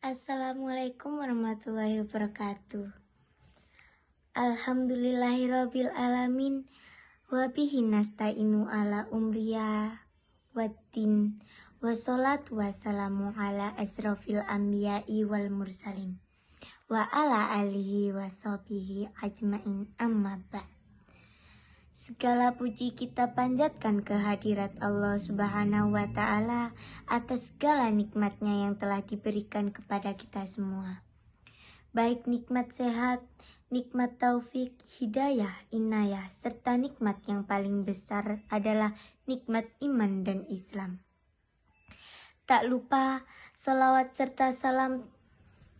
Assalamualaikum warahmatullahi wabarakatuh. Alhamdulillahirabbil alamin wa bihi nasta'inu ala umriya waddin wassalatu wassalamu ala asrofil anbiya'i wal mursalin wa ala alihi wa sahbihi ajmain amma ba'd. Segala puji kita panjatkan kehadirat Allah Subhanahu wa Ta'ala atas segala nikmatnya yang telah diberikan kepada kita semua. Baik nikmat sehat, nikmat taufik, hidayah, inayah, serta nikmat yang paling besar adalah nikmat iman dan Islam. Tak lupa salawat serta salam,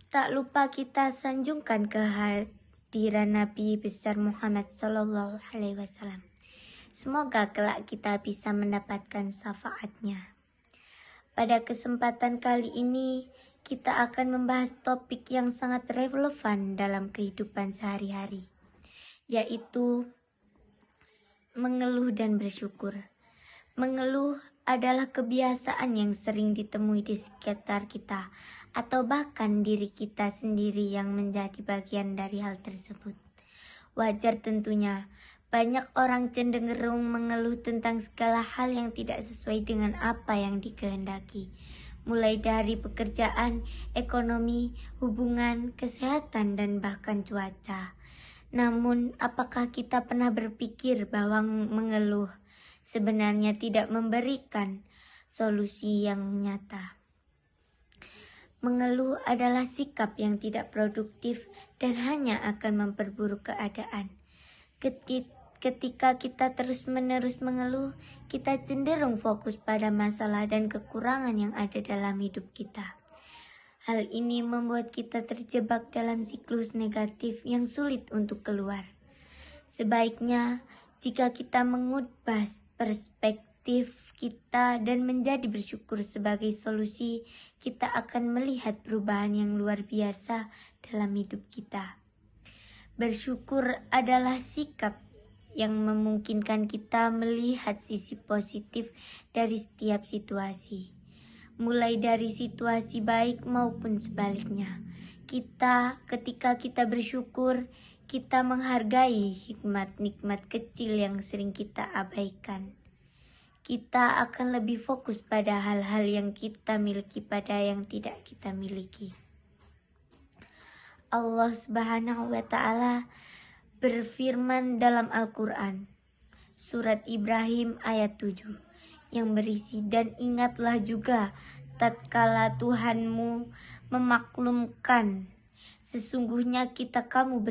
tak lupa kita sanjungkan kehadiran Nabi besar Muhammad Sallallahu Alaihi Wasallam. Semoga kelak kita bisa mendapatkan syafaatnya. Pada kesempatan kali ini, kita akan membahas topik yang sangat relevan dalam kehidupan sehari-hari, yaitu mengeluh dan bersyukur. Mengeluh adalah kebiasaan yang sering ditemui di sekitar kita, atau bahkan diri kita sendiri yang menjadi bagian dari hal tersebut. Wajar tentunya, banyak orang cenderung mengeluh tentang segala hal yang tidak sesuai dengan apa yang dikehendaki, mulai dari pekerjaan, ekonomi, hubungan, kesehatan, dan bahkan cuaca. Namun, apakah kita pernah berpikir bahwa mengeluh sebenarnya tidak memberikan solusi yang nyata? Mengeluh adalah sikap yang tidak produktif dan hanya akan memperburuk keadaan. Ketika kita terus-menerus mengeluh, kita cenderung fokus pada masalah dan kekurangan yang ada dalam hidup kita. Hal ini membuat kita terjebak dalam siklus negatif yang sulit untuk keluar. Sebaiknya, jika kita mengubah perspektif kita dan menjadi bersyukur sebagai solusi, kita akan melihat perubahan yang luar biasa dalam hidup kita. Bersyukur adalah sikap yang memungkinkan kita melihat sisi positif dari setiap situasi, mulai dari situasi baik maupun sebaliknya. Ketika kita bersyukur, kita menghargai nikmat kecil yang sering kita abaikan. Kita akan lebih fokus pada hal-hal yang kita miliki pada yang tidak kita miliki. Allah Subhanahu wa Ta'ala berfirman dalam Al-Quran, surat Ibrahim ayat 7, yang berisi, dan ingatlah juga tatkala Tuhanmu memaklumkan, sesungguhnya jika kamu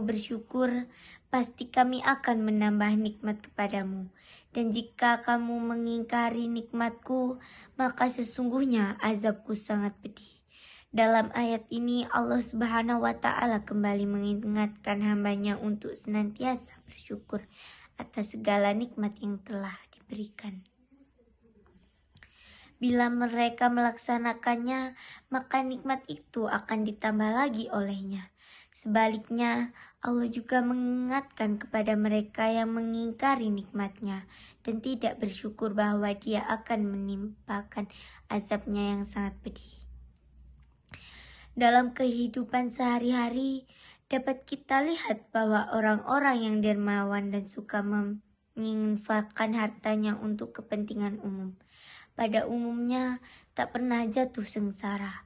bersyukur, pasti kami akan menambah nikmat kepadamu. Dan jika kamu mengingkari nikmatku, maka sesungguhnya azabku sangat pedih. Dalam ayat ini Allah Subhanahu wa Ta'ala kembali mengingatkan hambanya untuk senantiasa bersyukur atas segala nikmat yang telah diberikan. Bila mereka melaksanakannya, maka nikmat itu akan ditambah lagi olehnya. Sebaliknya, Allah juga mengingatkan kepada mereka yang mengingkari nikmatnya dan tidak bersyukur bahwa Dia akan menimpakan azabnya yang sangat pedih. Dalam kehidupan sehari-hari, dapat kita lihat bahwa orang-orang yang dermawan dan suka menginfakkan hartanya untuk kepentingan umum, pada umumnya tak pernah jatuh sengsara,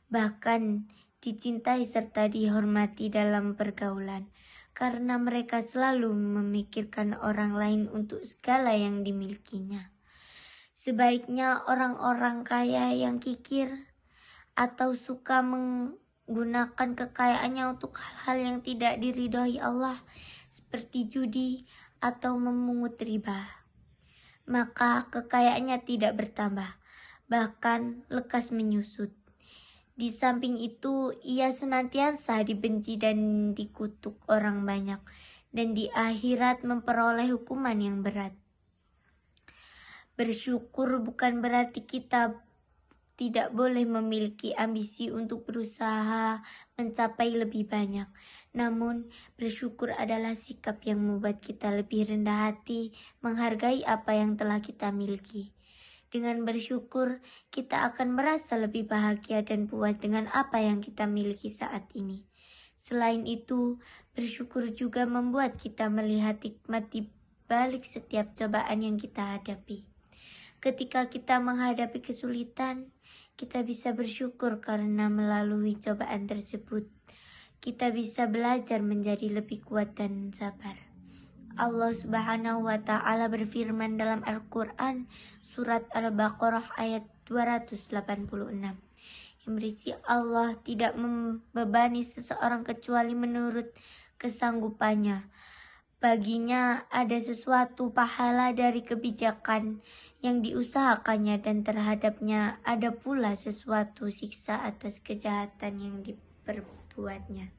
bahkan dicintai serta dihormati dalam pergaulan, karena mereka selalu memikirkan orang lain untuk segala yang dimilikinya. Sebaiknya orang-orang kaya yang kikir atau suka menggunakan kekayaannya untuk hal-hal yang tidak diridhoi Allah, seperti judi atau memungut riba, maka kekayaannya tidak bertambah, bahkan lekas menyusut. Di samping itu, ia senantiasa dibenci dan dikutuk orang banyak, dan di akhirat memperoleh hukuman yang berat. Bersyukur bukan berarti kita tidak boleh memiliki ambisi untuk berusaha mencapai lebih banyak. Namun, bersyukur adalah sikap yang membuat kita lebih rendah hati, menghargai apa yang telah kita miliki. Dengan bersyukur, kita akan merasa lebih bahagia dan puas dengan apa yang kita miliki saat ini. Selain itu, bersyukur juga membuat kita melihat hikmat di balik setiap cobaan yang kita hadapi. Ketika kita menghadapi kesulitan, kita bisa bersyukur karena melalui cobaan tersebut, kita bisa belajar menjadi lebih kuat dan sabar. Allah Subhanahu wa Ta'ala berfirman dalam Al-Quran, Surat Al-Baqarah ayat 286, yang berisi, Allah tidak membebani seseorang kecuali menurut kesanggupannya. Baginya ada sesuatu pahala dari kebijakan yang diusahakannya, dan terhadapnya ada pula sesuatu siksa atas kejahatan yang diperbuatnya.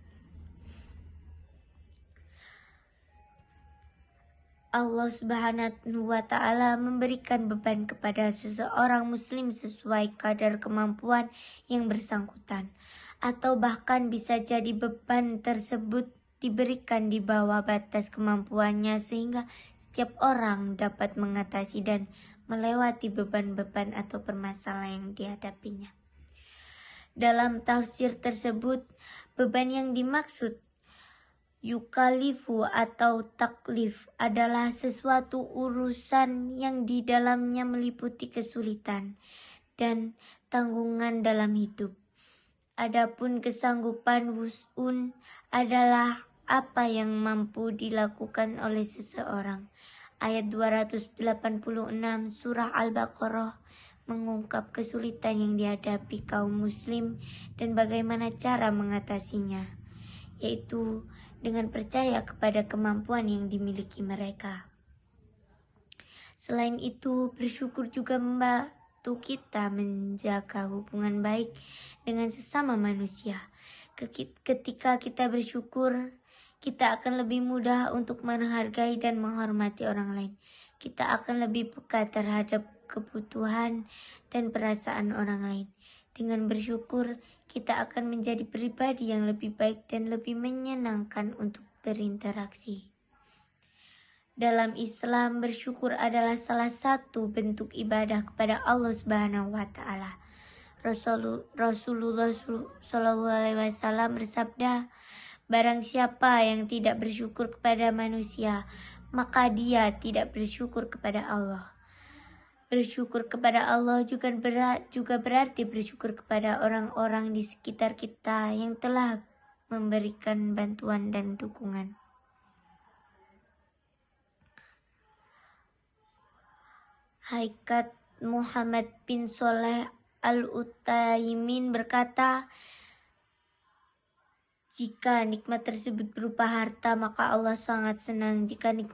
Allah Subhanahu wa Ta'ala memberikan beban kepada seseorang muslim sesuai kadar kemampuan yang bersangkutan, atau bahkan bisa jadi beban tersebut diberikan di bawah batas kemampuannya sehingga setiap orang dapat mengatasi dan melewati beban-beban atau permasalahan yang dihadapinya. Dalam tafsir tersebut, beban yang dimaksud yukalifu atau taklif adalah sesuatu urusan yang di dalamnya meliputi kesulitan dan tanggungan dalam hidup. Adapun kesanggupan wus'un adalah apa yang mampu dilakukan oleh seseorang. Ayat 286 surah Al-Baqarah mengungkap kesulitan yang dihadapi kaum muslim dan bagaimana cara mengatasinya, yaitu dengan percaya kepada kemampuan yang dimiliki mereka. Selain itu, bersyukur juga membantu kita menjaga hubungan baik dengan sesama manusia. Ketika kita bersyukur, kita akan lebih mudah untuk menghargai dan menghormati orang lain. Kita akan lebih peka terhadap kebutuhan dan perasaan orang lain. Dengan bersyukur, kita akan menjadi pribadi yang lebih baik dan lebih menyenangkan untuk berinteraksi. Dalam Islam, bersyukur adalah salah satu bentuk ibadah kepada Allah Subhanahu wa Ta'ala. Rasulullah SAW bersabda, barang siapa yang tidak bersyukur kepada manusia, maka dia tidak bersyukur kepada Allah. Bersyukur kepada Allah juga berarti bersyukur kepada orang-orang di sekitar kita yang telah memberikan bantuan dan dukungan. Haikat Muhammad bin Soleh Al-Utsaimin berkata, jika nikmat tersebut berupa harta, maka Allah sangat senang. Jika nikmat